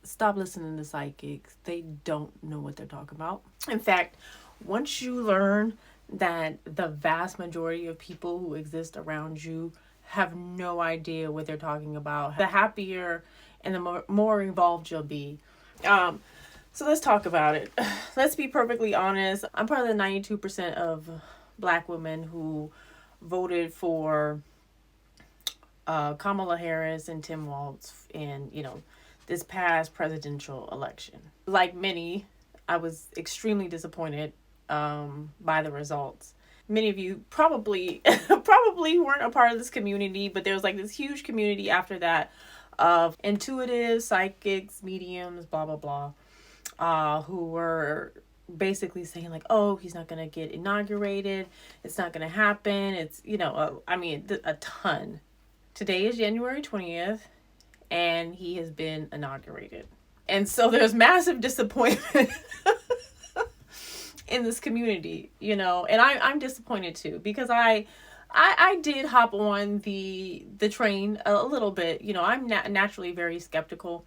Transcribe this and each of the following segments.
stop listening to psychics. They don't know what they're talking about. In fact, once you learn that the vast majority of people who exist around you have no idea what they're talking about, the happier and the more involved you'll be. Um, so let's talk about it. Let's be perfectly honest. I'm part of the 92% of black women who voted for Kamala Harris and Tim Walz in, this past presidential election. Like many, I was extremely disappointed by the results. Many of you probably probably weren't a part of this community, but there was like this huge community after that of intuitives, psychics, mediums, blah blah blah, who were basically saying like, oh, he's not gonna get inaugurated, it's not gonna happen. It's a ton. Today is January 20th, and he has been inaugurated, and so there's massive disappointment in this community, and I'm disappointed too, because I did hop on the train a little bit. I'm naturally very skeptical,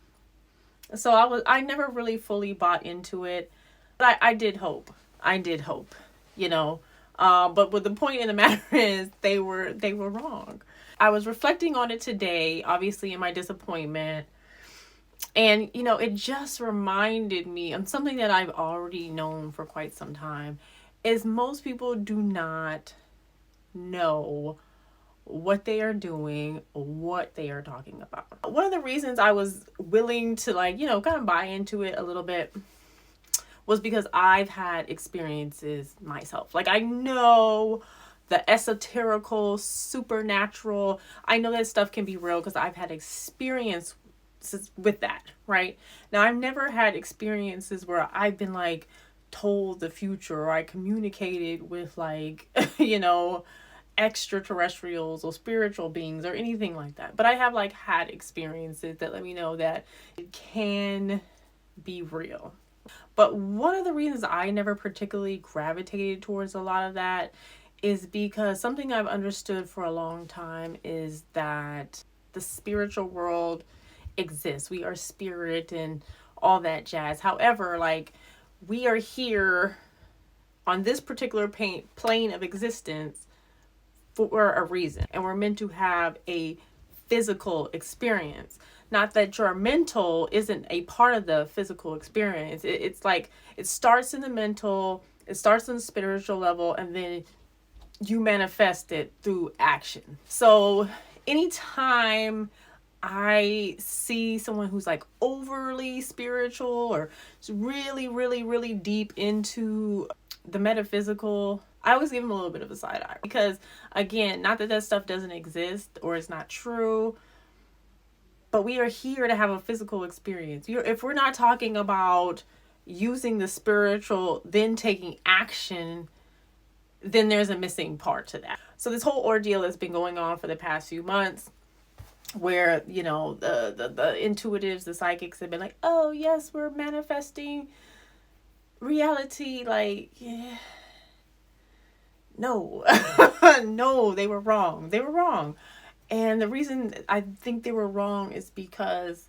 so I never really fully bought into it, but I did hope, but what the point in the matter is, they were wrong. I was reflecting on it today, obviously in my disappointment. And, it just reminded me of something that I've already known for quite some time, is most people do not know what they are doing, what they are talking about. One of the reasons I was willing to kind of buy into it a little bit was because I've had experiences myself. Like, I know the esoterical, supernatural, I know that stuff can be real because I've had experience with that, right? Now, I've never had experiences where I've been like told the future, or I communicated with extraterrestrials or spiritual beings or anything like that. But I have had experiences that let me know that it can be real. But one of the reasons I never particularly gravitated towards a lot of that is because something I've understood for a long time is that the spiritual world exists. We are spirit and all that jazz. However, we are here on this particular plane of existence for a reason, and we're meant to have a physical experience. Not that your mental isn't a part of the physical experience. It's like it starts in the mental, it starts on the spiritual level, and then you manifest it through action. So anytime I see someone who's overly spiritual or really, really, really deep into the metaphysical, I always give them a little bit of a side eye, because again, not that stuff doesn't exist or it's not true, but we are here to have a physical experience. If we're not talking about using the spiritual, then taking action, then there's a missing part to that. So this whole ordeal has been going on for the past few months, where the intuitives, the psychics have been like, oh yes, we're manifesting reality. No. No, they were wrong. And the reason I think they were wrong is because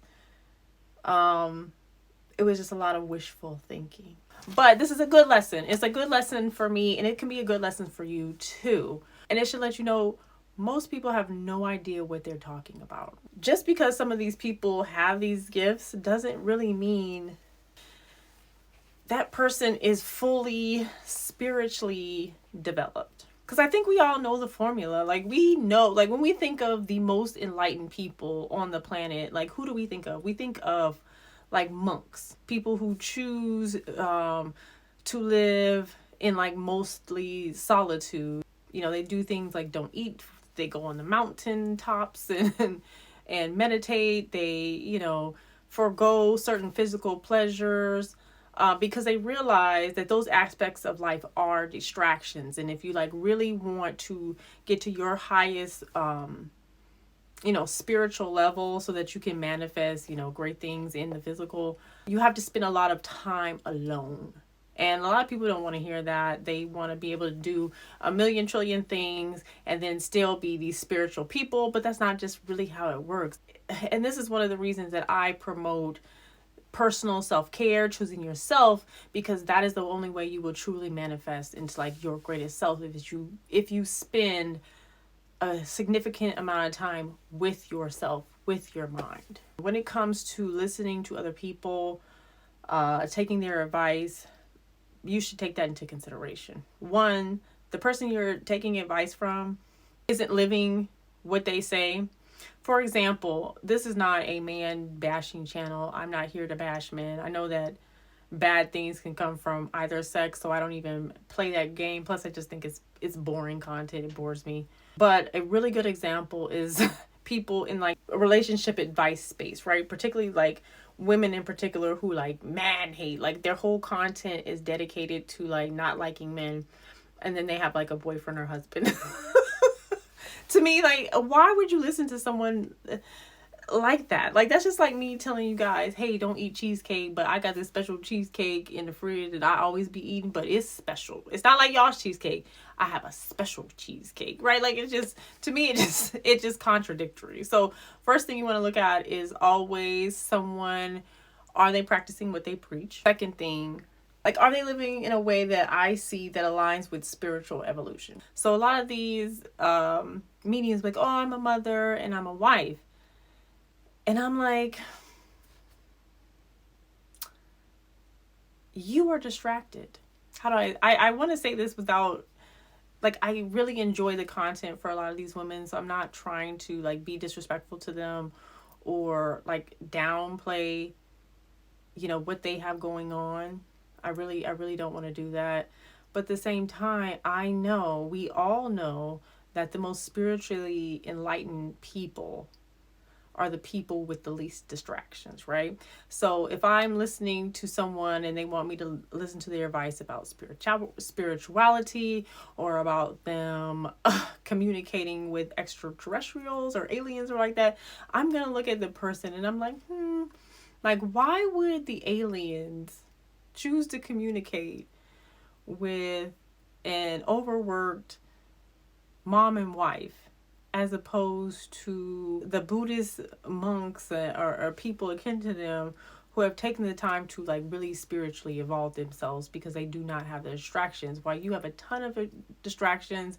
it was just a lot of wishful thinking. But this is a good lesson. It's a good lesson for me, and it can be a good lesson for you too. And it should let you know most people have no idea what they're talking about. Just because some of these people have these gifts doesn't really mean that person is fully spiritually developed. Because I think we all know the formula. We know, when we think of the most enlightened people on the planet, who do we think of? We think of monks, people who choose to live in mostly solitude. They do things like don't eat. They go on the mountain tops and meditate. They, forego certain physical pleasures because they realize that those aspects of life are distractions. And if you really want to get to your highest spiritual level, so that you can manifest, great things in the physical, you have to spend a lot of time alone. And a lot of people don't want to hear that. They want to be able to do a million trillion things and then still be these spiritual people, but that's not just really how it works. And this is one of the reasons that I promote personal self-care, choosing yourself, because that is the only way you will truly manifest into like your greatest self, if you spend a significant amount of time with yourself, with your mind. When it comes to listening to other people, taking their advice, you should take that into consideration. One, the person you're taking advice from isn't living what they say. For example, this is not a man bashing channel. I'm not here to bash men. I know that bad things can come from either sex, so I don't even play that game. Plus, I just think it's boring content. It bores me. But a really good example is people in like a relationship advice space, right? Particularly like women in particular who like man hate. Like their whole content is dedicated to like not liking men, and then they have like a boyfriend or husband. To me, like, why would you listen to someone like that? Like, that's just like me telling you guys, hey, don't eat cheesecake, but I got this special cheesecake in the fridge that I always be eating, but it's special. It's not like y'all's cheesecake. I have a special cheesecake, right? Like, it's just, to me, it's just contradictory. So first thing you want to look at is always someone, are they practicing what they preach? Second thing, like, are they living in a way that I see that aligns with spiritual evolution? So a lot of these meetings like, oh, I'm a mother and I'm a wife. And I'm like, you are distracted. How do I want to say this without, like, I really enjoy the content for a lot of these women. So I'm not trying to like be disrespectful to them or like downplay, what they have going on. I really don't want to do that. But at the same time, we all know that the most spiritually enlightened people are the people with the least distractions, right? So if I'm listening to someone and they want me to listen to their advice about spirituality or about them communicating with extraterrestrials or aliens or like that, I'm going to look at the person and I'm like, like, why would the aliens choose to communicate with an overworked mom and wife as opposed to the Buddhist monks or people akin to them who have taken the time to like really spiritually evolve themselves because they do not have the distractions, while you have a ton of distractions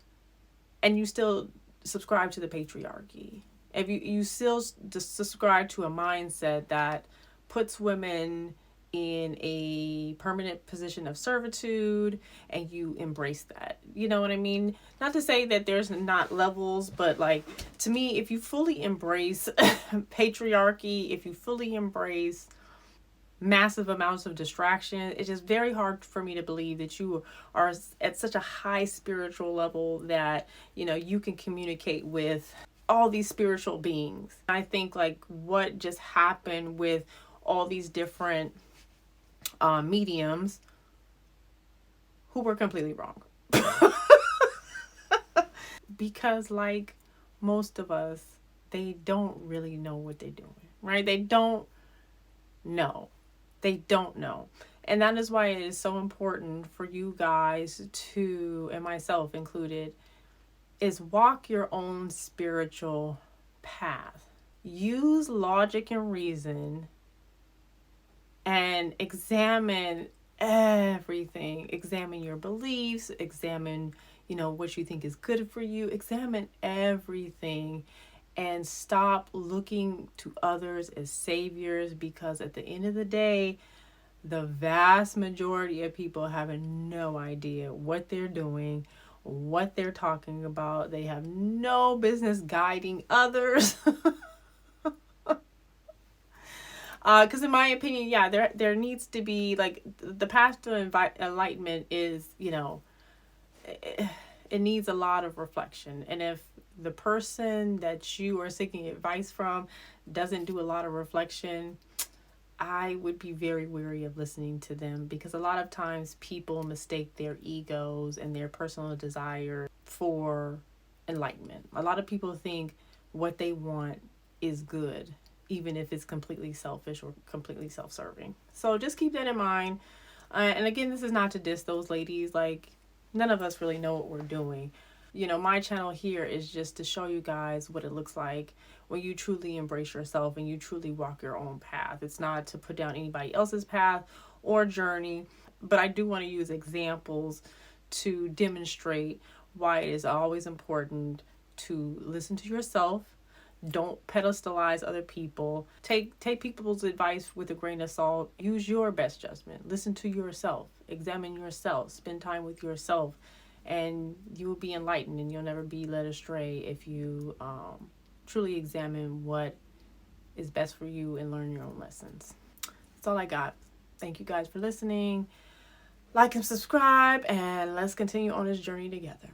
and you still subscribe to the patriarchy. If you still subscribe to a mindset that puts women in a permanent position of servitude and you embrace that. You know what I mean? Not to say that there's not levels, but like, to me, if you fully embrace patriarchy, if you fully embrace massive amounts of distraction, it's just very hard for me to believe that you are at such a high spiritual level that, you can communicate with all these spiritual beings. I think like what just happened with all these different mediums who were completely wrong. Because like most of us, they don't really know what they're doing, right? They don't know. And that is why it is so important for you guys to, and myself included, is walk your own spiritual path. Use logic and reason and examine everything. Examine your beliefs, examine, what you think is good for you, examine everything, and stop looking to others as saviors, because at the end of the day, the vast majority of people have no idea what they're doing, what they're talking about. They have no business guiding others. Because in my opinion, yeah, there needs to be like the path to enlightenment is, it needs a lot of reflection. And if the person that you are seeking advice from doesn't do a lot of reflection, I would be very wary of listening to them, because a lot of times people mistake their egos and their personal desire for enlightenment. A lot of people think what they want is good, even if it's completely selfish or completely self-serving. So just keep that in mind. And again, this is not to diss those ladies. Like, none of us really know what we're doing. My channel here is just to show you guys what it looks like when you truly embrace yourself and you truly walk your own path. It's not to put down anybody else's path or journey, but I do want to use examples to demonstrate why it is always important to listen to yourself. Don't pedestalize other people. Take people's advice with a grain of salt. Use your best judgment. Listen to yourself. Examine yourself. Spend time with yourself, and you will be enlightened, and you'll never be led astray if you truly examine what is best for you and learn your own lessons. That's all I got. Thank you guys for listening. Like and subscribe, and let's continue on this journey together.